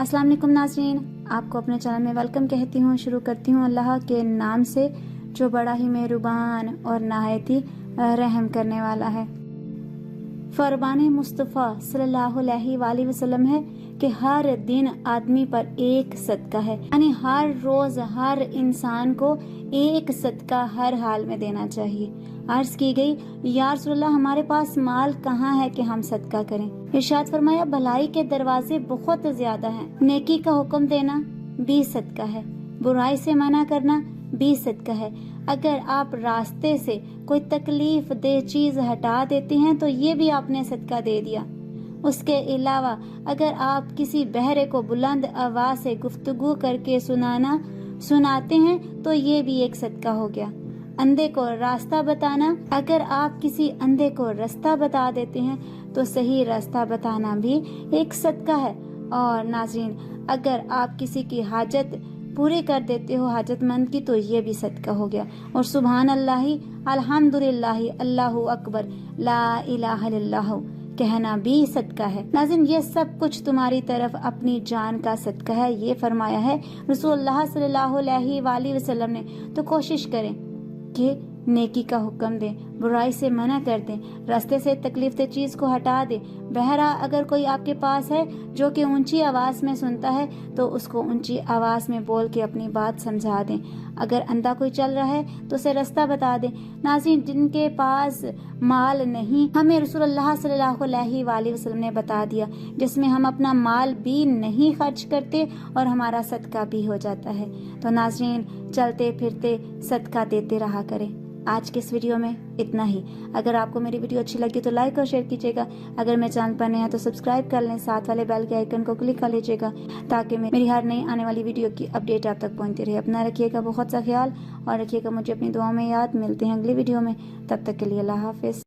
अस्सलाम वालेकुम नाज़रीन, आपको अपने चैनल में वेलकम कहती हूँ। शुरू करती हूँ अल्लाह के नाम से जो बड़ा ही मेहरबान और नहायत ही रहम करने वाला है। फरमान मुस्तफ़ा सल्लल्लाहु अलैहि वसल्लम है कि हर दिन आदमी पर एक सदका है, यानी हर रोज हर इंसान को एक सदका हर हाल में देना चाहिए। अर्ज की गई, या रसूलल्लाह हमारे पास माल कहाँ है कि हम सदका करें। इरशाद फरमाया, भलाई के दरवाजे बहुत ज्यादा हैं। नेकी का हुक्म देना भी सदका है, बुराई से मना करना भी सदका है। अगर आप रास्ते से कोई तकलीफ दे चीज हटा देते हैं तो ये भी आपने सदका दे दिया। उसके अलावा अगर आप किसी बहरे को बुलंद आवाज से गुफ्तगू करके सुनाते हैं तो ये भी एक सदका हो गया। अंधे को रास्ता बताना, अगर आप किसी अंधे को रास्ता बता देते हैं तो सही रास्ता बताना भी एक सदका है। और नाज़रीन, अगर आप किसी की हाजत पूरी कर देते हो हाजतमंद की तो ये भी सदका हो गया। और सुभान अल्लाही अल्हम्दुलिल्लाही अल्लाहु अकबर ला इलाहा इल्लल्लाह कहना भी सदका है। नाज़रीन, ये सब कुछ तुम्हारी तरफ अपनी जान का सदका है, ये फरमाया है रसूलुल्लाह सल्लल्लाहु अलैहि वसल्लम ने। तो कोशिश करें कि नेकी का हुक्म दें, बुराई से मना कर दें, रास्ते से तकलीफ दे चीज को हटा दें। बहरा अगर कोई आपके पास है जो कि ऊंची आवाज में सुनता है तो उसको ऊंची आवाज में बोल के अपनी बात समझा दें। अगर अंधा कोई चल रहा है तो उसे रास्ता बता दें। नाज़रीन, जिनके पास माल नहीं, हमें रसूलुल्लाह सल्लल्लाहु अलैहि वसल्लम ने बता दिया, जिसमें हम अपना माल भी नहीं खर्च करते और हमारा सदका भी हो जाता है। तो नाज़रीन, चलते फिरते सदका देते रहा करें। आज के इस वीडियो में इतना ही। अगर आपको मेरी वीडियो अच्छी लगी तो लाइक और शेयर कीजिएगा। अगर मेरे चैनल पर नए हैं तो सब्सक्राइब कर लें, साथ वाले बेल के आइकन को क्लिक कर लीजिएगा ताकि मेरी हर नई आने वाली वीडियो की अपडेट आप तक पहुंचती रहे। अपना रखिएगा बहुत सा ख्याल और रखिएगा मुझे अपनी दुआओं में याद। मिलते हैं अगली वीडियो में, तब तक के लिए अल्लाह हाफिज।